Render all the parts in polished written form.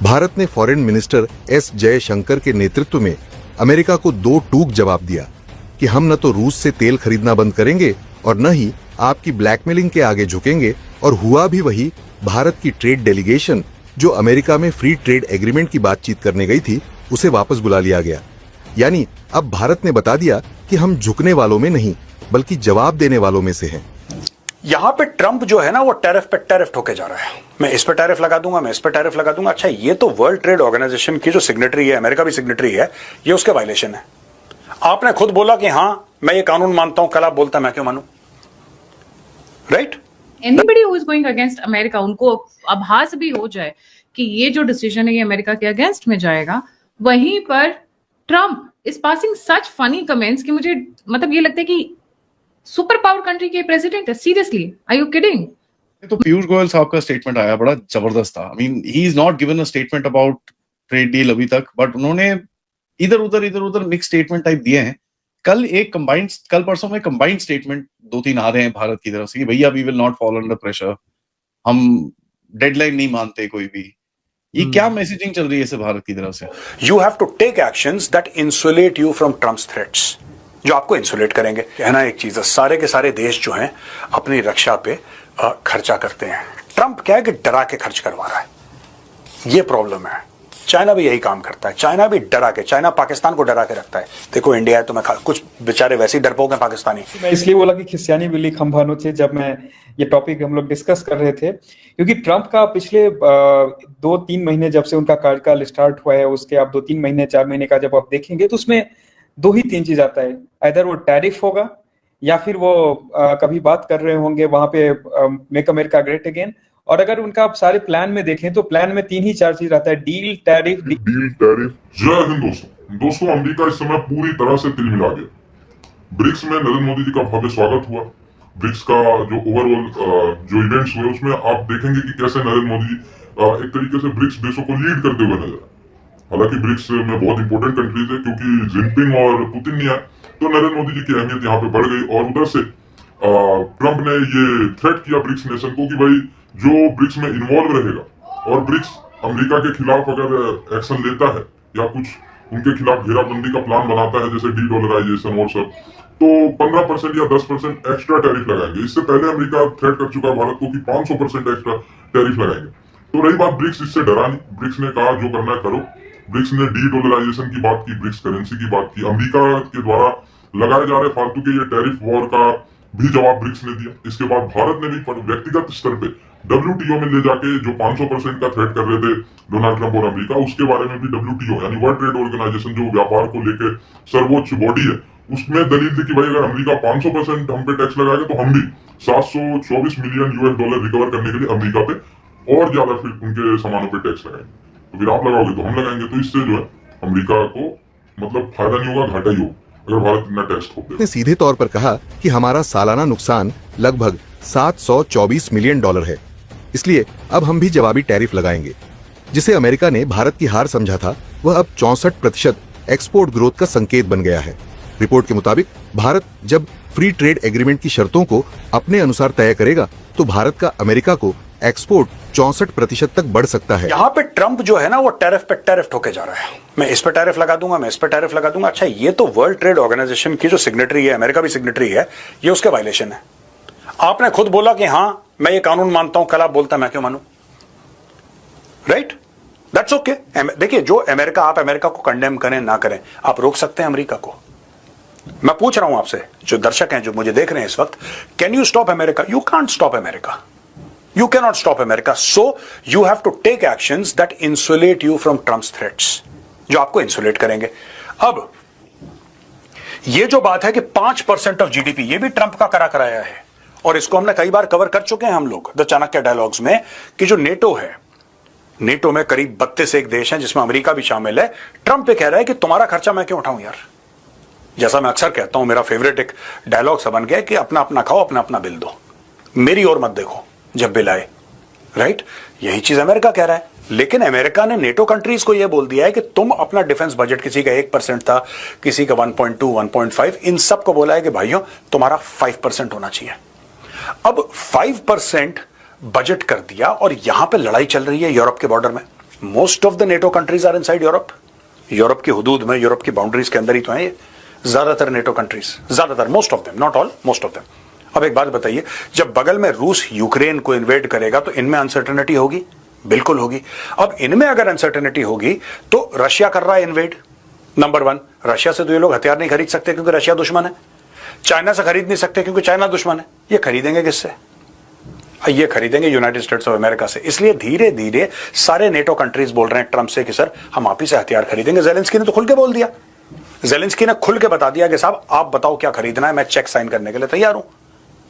भारत ने foreign minister S Jaishankar के नेतृत्व में अमेरिका को दो टूक जवाब दिया कि हम न तो रूस से तेल खरीदना बंद करेंगे और न ही आपकी ब्लैकमेलिंग के आगे झुकेंगे। और हुआ भी वही, भारत की ट्रेड डेलीगेशन जो अमेरिका में फ्री ट्रेड एग्रीमेंट की बातचीत करने गई थी, उसे वापस बुला लिया गया। यानी अब भारत ने बता दिया कि हम झुकने वालों में नहीं बल्कि जवाब देने वालों में से हैं। यहां पे ट्रंप जो है ना वो टैरिफ पे टैरिफ ठोके जा रहा है। मैं इस पे टैरिफ लगा दूंगा, मैं इस पे टैरिफ लगा दूंगा। अच्छा, ये तो वर्ल्ड ट्रेड ऑर्गेनाइजेशन की जो सिग्नेटरी है, अमेरिका भी सिग्नेटरी है, ये उसके वायलेशन है। आपने खुद बोला कि हां मैं ये कानून मानता हूं, कल आप बोलता मैं क्यों मानूं? Right? Anybody who is going against America, उनको आभास भी हो जाए कि ये जो डिसीजन है ये अमेरिका के अगेंस्ट में जाएगा, वहीं पर Trump is passing such funny comments कि मुझे मतलब ये लगता है कि सुपर पावर कंट्री के प्रेसिडेंट है। Seriously, are you kidding? तो पीयूष गोयल साहब का स्टेटमेंट आया, बड़ा जबरदस्त था। I mean he is not given a statement about trade deal अभी तक, बट उन्होंने इधर उधर मिक्स स्टेटमेंट टाइप दिए हैं। कल परसों में कंबाइंड स्टेटमेंट 2-3 आ रहे हैं भारत की तरफ से कि भैया we will not fall under pressure, हम डेडलाइन नहीं मानते कोई भी। ये क्या मैसेजिंग चल रही है इसे भारत की तरफ से? You have to take actions that insulate you from Trump's threats, जो आपको इंसुलेट करेंगे। कहना एक चीज है, सारे के सारे देश जो हैं अपनी रक्षा पे खर्चा करते हैं। ट्रंप क्या है कि डरा के खर्च करवा रहा है, ये प्रॉब्लम है। चाइना भी यही काम करता है, चाइना भी डरा के, चाइना पाकिस्तान को डरा के रखता है। देखो इंडिया है तो मैं कुछ बेचारे वैसे ही डरपोक हैं पाकिस्तानी। मैं इसलिए बोला कि खिसियानी बिल्ली खंभा नोचे, जब मैं ये टॉपिक हम लोग डिस्कस कर रहे थे, क्योंकि ट्रंप का पिछले 2-3 महीने जब से उनका कार्यकाल स्टार्ट हुआ है, उसके आप 2-3 महीने 4 महीने का जब आप देखेंगे तो उसमें 2 ही 3 चीज आता है। इधर वो टैरिफ होगा या फिर वो कभी बात कर रहे होंगे वहां पे मेक अमेरिका ग्रेट अगेन। और अगर उनका आप सारे प्लान में देखें तो प्लान में 3 ही 4 चीज आता है, डील, टैरिफ। जय हिंद दोस्तों, अमेरिका इस समय पूरी तरह से तिल मिला गया। ब्रिक्स में नरेंद्र मोदी जी का भव्य स्वागत हुआ। ब्रिक्स का जो ओवरऑल जो इवेंट्स हुए उसमें आप देखेंगे कि कैसे नरेंद्र मोदी जी एक तरीके से ब्रिक्स देशों को लीड करते हुए नजर आए। हालांकि ब्रिक्स में बहुत इंपॉर्टेंट कंट्रीज है, क्योंकि जिनपिंग और पुतिन नहीं आए तो नरेंद्र मोदी जी की अहमियत यहाँ पे बढ़ गई। और उधर से ट्रंप ने ये थ्रेट किया ब्रिक्स नेशन को कि भाई जो ब्रिक्स में इन्वॉल्व रहेगा और ब्रिक्स अमेरिका के खिलाफ अगर एक्शन लेता है या कुछ उनके खिलाफ घेराबंदी का प्लान बनाता है, जैसे डी-डॉलराइजेशन और सब, तो 15% या 10% एक्स्ट्रा टैरिफ लगाएंगे। इससे पहले अमेरिका थ्रेट कर चुका है भारत को कि 500% एक्स्ट्रा टैरिफ लगाएंगे। तो रही बात ब्रिक्स, इससे डरा नहीं। ब्रिक्स ने कहा जो करना है करो। ब्रिक्स ने डी-डॉलराइजेशन की बात की, ब्रिक्स करेंसी की बात की। अमेरिका के द्वारा लगाए जा रहे फालतू के ये टैरिफ वॉर का भी जवाब ब्रिक्स ने दिया। इसके बाद भारत ने भी व्यक्तिगत स्तर पे WTO में ले जाके जो 500% का थ्रेट कर रहे थे डोनाल्ड ट्रंप और अमेरिका, उसके बारे में भी WTO यानी वर्ल्ड ट्रेड ऑर्गेनाइजेशन जो व्यापार को लेकर सर्वोच्च बॉडी है, उसमें दलील थी कि भाई अगर अमेरिका 500% हम पे टैक्स लगाएगा तो हम भी 724 मिलियन US डॉलर रिकवर करने के लिए अमेरिका पे और ज्यादा फिर उनके सामानों पे टैक्स लगाएंगे। तो फिर आप लगाओगे तो हम लगाएंगे। तो इससे जो है अमेरिका को मतलब फायदा नहीं होगा, घाटा ही होगा अगर भारत इतना टैक्स ठोक दे। ने सीधे तौर पर कहा कि हमारा सालाना नुकसान लगभग $724 मिलियन है, इसलिए अब हम भी जवाबी टैरिफ लगाएंगे। जिसे अमेरिका ने भारत की हार समझा था, वह अब 64% एक्सपोर्ट ग्रोथ का संकेत बन गया है। रिपोर्ट के मुताबिक भारत जब फ्री ट्रेड एग्रीमेंट की शर्तों को अपने अनुसार तय करेगा तो भारत का अमेरिका को एक्सपोर्ट 64% तक बढ़ सकता है। यहां पे ट्रंप जो है ना वो टैरिफ पे टैरिफ ठोके जा रहा है। मैं इस पे टैरिफ लगा दूंगा, मैं इस पे टैरिफ लगा दूंगा। अच्छा, ये तो वर्ल्ड ट्रेड ऑर्गेनाइजेशन की जो सिग्नेटरी है, अमेरिका भी सिग्नेटरी है, ये उसके वायलेशन है। आपने खुद बोला कि हां मैं ये कानून मानता हूं, कल आप बोलता मैं क्यों मानूं? राइट? That's okay. देखिए, जो अमेरिका, आप अमेरिका को कंडेम करें ना करें, आप रोक सकते हैं अमेरिका को। मैं पूछ रहा हूं आपसे, जो दर्शक हैं जो मुझे देख रहे हैं इस वक्त, can you stop America? You can't stop America, you cannot stop America, so you have to take actions that insulate you from Trump's threats, जो आपको इंसुलेट करेंगे। अब ये जो बात है कि 5% ऑफ जीडीपी, ये भी ट्रंप का करा कराया है और इसको हमने कई बार कवर कर चुके हैं हम लोग द चाणक्य डायलॉग्स में, कि जो नेटो है, नेटो में करीब 32 एक देश हैं जिसमें अमेरिका भी शामिल है। ट्रंप ये कह रहा है कि तुम्हारा खर्चा मैं क्यों उठाऊं यार। जैसा मैं अक्सर कहता हूं, मेरा फेवरेट एक डायलॉग सा बन गया कि अपना अपना खाओ, अपना अपना बिल दो, मेरी ओर मत देखो जब बिल आए। राइट? यही चीज अमेरिका कह रहा है। लेकिन अमेरिका ने नेटो कंट्रीज को यह बोल दिया है कि तुम अपना डिफेंस बजट, किसी का 1% था, किसी का 1.2, 1.5, इन सब को बोला है कि भाइयों तुम्हारा 5% होना चाहिए। अब 5% बजट कर दिया और यहां पे लड़ाई चल रही है यूरोप के बॉर्डर में। Most of the NATO countries are inside Europe. Europe की हुदूद में, यूरोप की बाउंड्रीज के अंदर ही तो हैं ये ज्यादातर नेटो कंट्रीज, ज्यादातर, most of them, not all, most of them. अब एक बात बताइए, जब बगल में रूस यूक्रेन को इन्वेड करेगा तो इनमें अनसर्टेनिटी होगी? बिल्कुल होगी। अब इनमें अगर अनसर्टेनिटी होगी तो रशिया कर रहा है इन्वेड, नंबर वन। रशिया से तो ये लोग हथियार नहीं खरीद सकते क्योंकि रशिया दुश्मन है। चाइना से खरीद नहीं सकते क्योंकि चाइना दुश्मन है। ये खरीदेंगे किससे? ये खरीदेंगे यूनाइटेड स्टेट्स ऑफ अमेरिका से। इसलिए धीरे धीरे सारे नेटो कंट्रीज बोल रहे हैं ट्रंप से कि सर हम आप ही से हथियार खरीदेंगे। जेलेंस्की ने तो खुल के बोल दिया, जेलेंस्की ने खुल के बता दिया कि साहब आप बताओ क्या खरीदना है, मैं चेक साइन करने के लिए तैयार हूं।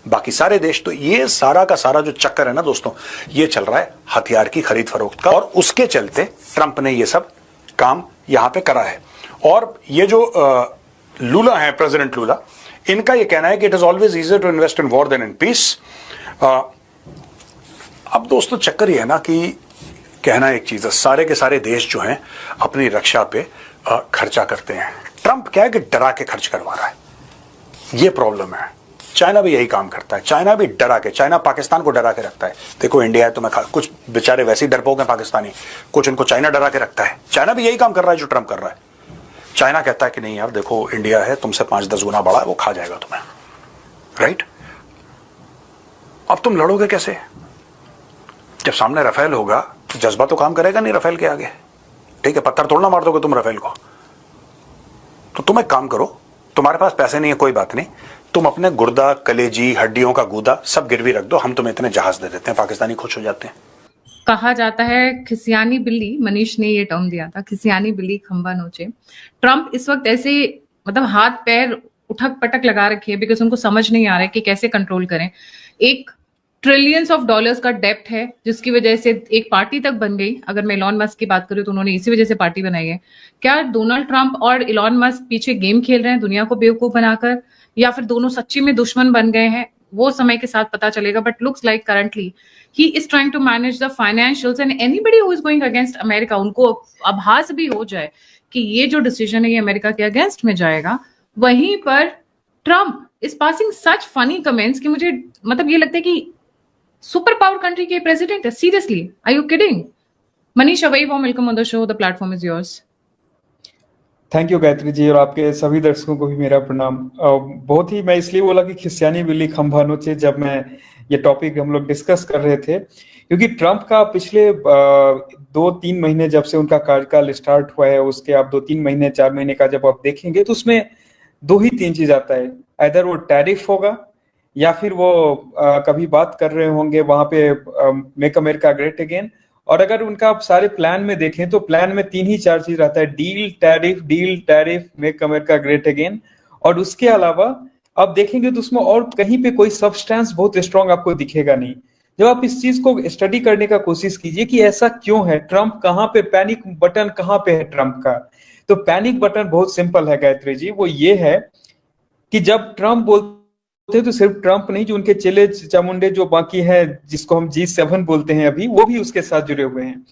बाकी सारे देश, तो ये सारा का सारा जो चक्कर है ना दोस्तों, ये चल रहा है हथियार की खरीद फरोख्त का, और उसके चलते ट्रंप ने ये सब काम यहां पे करा है। और ये जो लूला है, प्रेसिडेंट लूला, इनका ये कहना है कि it is always easier to invest in war than in peace. अब दोस्तों चक्कर ये है ना कि कहना एक चीज है, सारे के सारे देश जो हैं अपनी रक्षा पे खर्चा करते हैं। ट्रंप क्या है कि डरा के खर्च करवा रहा है, ये प्रॉब्लम है। चाइना भी यही काम करता है, चाइना भी डरा के, चाइना पाकिस्तान को डरा के रखता है। देखो इंडिया है तो मैं कुछ बेचारे वैसे ही डरपोक हैं पाकिस्तानी, कुछ इनको चाइना डरा के रखता है। चाइना भी यही काम कर रहा है जो ट्रंप कर रहा है। चाइना कहता है कि नहीं यार देखो इंडिया है तुमसे 5-10 गुना बड़ा है, वो खा जाएगा तुम्हें, राइट? अब तुम लड़ोगे कैसे? जब सामने रफेल होगा तो जज्बा तो काम करेगा नहीं रफेल के आगे, ठीक है? पत्थर तोड़ना मार दोगे तुम रफेल को। तो तुम एक काम करो, तुम्हारे पास पैसे नहीं है कोई बात नहीं, तुम अपने गुर्दा, कलेजी, हड्डियों का गूदा सब गिरवी रख दो, हम तुम्हें इतने जहाज दे देते हैं, पाकिस्तानी खुश हो जाते हैं। कहा जाता है खिसियानी बिल्ली, मनीष ने ये टर्म दिया था, खिसियानी बिल्ली खंबा नोचे। ट्रंप इस वक्त ऐसे मतलब हाथ पैर उठक पटक लगा रखे है बिकॉज उनको समझ नहीं आ रहा है कि कैसे कंट्रोल करें। एक ट्रिलियंस ऑफ डॉलर्स का डेप्ट है जिसकी वजह से एक पार्टी तक बन गई। अगर मैं इलॉन मस्क की बात करूं तो उन्होंने इसी वजह से पार्टी बनाई है। क्या डोनाल्ड ट्रंप और इलॉन मस्क पीछे गेम खेल रहे हैं दुनिया को बेवकूफ बनाकर, या फिर दोनों सच्ची में दुश्मन बन गए हैं? वो समय के साथ पता चलेगा, but looks like currently he is trying to manage the financials and anybody who is going against America, उनको आभास भी हो जाए कि ये जो डिसीजन है ये अमेरिका के अगेंस्ट में जाएगा। वहीं पर Trump is passing such funny comments कि मुझे मतलब ये लगता है कि सुपर पावर कंट्री के प्रेसिडेंट है। Seriously, are you kidding? Manish, a very warm welcome on the show, the platform is yours. Thank you Gayatri ji, और आपके सभी दर्शकों को भी मेरा प्रणाम। बहुत ही, मैं इसलिए बोला कि खिसियानी बिल्ली खंभा नोचे जब मैं ये टॉपिक हम लोग डिस्कस कर रहे थे, क्योंकि ट्रंप का पिछले 2-3 महीने जब से उनका कार्यकाल स्टार्ट हुआ है, उसके आप 2-3 महीने 4 महीने का जब आप देखेंगे तो उसमें 2 ही 3 चीज आता है। इधर वो टैरिफ होगा या फिर वो कभी बात कर रहे होंगे वहां पे मेक अमेरिका ग्रेट अगेन। और अगर उनका आप सारे प्लान में देखें तो प्लान में 3 ही 4 चीज रहता है, deal tariff make America great again. और उसके अलावा आप देखेंगे तो उसमें और कहीं पे कोई सब्सटेंस बहुत स्ट्रांग आपको दिखेगा नहीं। जब आप इस चीज को स्टडी करने का कोशिश कीजिए कि ऐसा क्यों है, ट्रंप कहाँ पे, पैनिक बटन कहाँ पे है ट्रंप का, तो पैनिक बटन बहुत सिंपल है गायत्री जी। वो ये है कि जब ट्रंप बोलते तो सिर्फ ट्रंप नहीं, जो उनके चेले चामुंडे जो बाकी हैं जिसको हम G7 बोलते हैं अभी, वो भी उसके साथ जुड़े हुए हैं।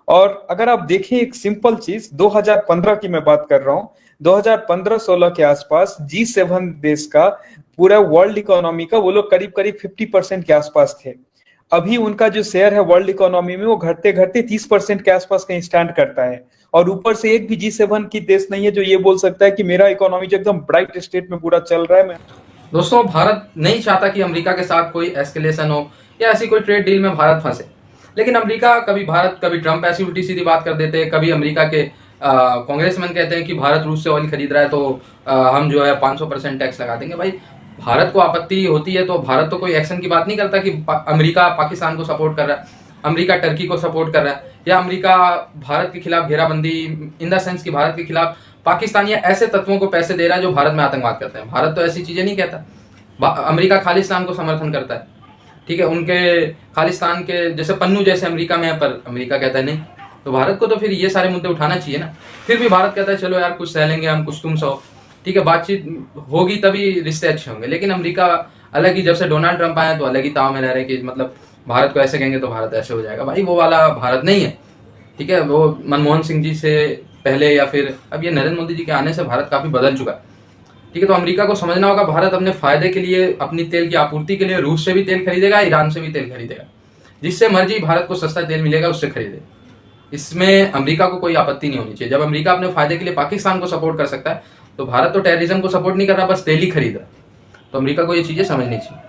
और अगर आप देखें एक सिंपल चीज, 2015 की मैं बात कर रहा हूं, 2015-16 के आसपास G7 देश का पूरा वर्ल्ड इकोनॉमी का वो लोग करीब करीब 50% के आसपास थे। अभी उनका जो शेयर है वर्ल्ड इकोनॉमी में वो घटते घटते 30% के आसपास कहीं स्टैंड करता है। और ऊपर से एक भी G7 की देश नहीं है जो ये बोल सकता है कि मेरा इकोनॉमी जो एकदम ब्राइट स्टेट में पूरा चल रहा है। दोस्तों, भारत नहीं चाहता कि अमेरिका के साथ कोई एस्केलेशन हो या ऐसी कोई ट्रेड डील में भारत फंसे, लेकिन अमेरिका कभी भारत, कभी ट्रंप ऐसी उल्टी सीधी बात कर देते हैं। कभी अमेरिका के कांग्रेसमैन कहते हैं कि भारत रूस से ऑयल खरीद रहा है तो हम जो है 500% टैक्स लगा देंगे। भाई, भारत को आपत्ति होती है तो भारत तो कोई एक्शन की बात नहीं करता कि अमेरिका पाकिस्तान को सपोर्ट कर रहा है, अमेरिका टर्की को सपोर्ट कर रहा है, या अमेरिका भारत के खिलाफ घेराबंदी इन द सेंस कि भारत के खिलाफ पाकिस्तान या ऐसे तत्वों को पैसे दे रहा है जो भारत में आतंकवाद करते हैं। भारत तो ऐसी चीजें नहीं कहता। अमेरिका खालिस्तान को समर्थन करता है, ठीक है, उनके खालिस्तान के जैसे पन्नू जैसे अमेरिका में है, पर अमेरिका कहता है नहीं। तो भारत को तो फिर ये सारे मुद्दे उठाना चाहिए ना। फिर भी भारत कहता है चलो यार कुछ सह लेंगे हम, कुछ तुम सहो, ठीक है, बातचीत होगी तभी रिश्ते अच्छे होंगे। लेकिन अमेरिका अलग ही, जब से डोनाल्ड ट्रंप आए तो अलग ही ताव में रह रहे हैं कि मतलब भारत को ऐसे कहेंगे तो भारत ऐसे हो जाएगा। भाई, वो वाला भारत नहीं है, ठीक है। वो मनमोहन सिंह जी से पहले या फिर अब ये नरेंद्र मोदी जी के आने से भारत काफी बदल चुका है, ठीक है। तो अमेरिका को समझना होगा भारत अपने फायदे के लिए, अपनी तेल की आपूर्ति के लिए रूस से भी तेल खरीदेगा, ईरान से भी तेल खरीदेगा, जिससे मर्जी भारत को सस्ता तेल मिलेगा उससे खरीदे। इसमें अमेरिका को कोई आपत्ति नहीं होनी चाहिए। जब अमेरिका अपने फायदे के लिए पाकिस्तान को सपोर्ट कर सकता है, तो भारत तो टेररिज्म को सपोर्ट नहीं कर रहा, बस तेल ही खरीद रहा। तो अमेरिका को ये चीज़ें समझनी चाहिए।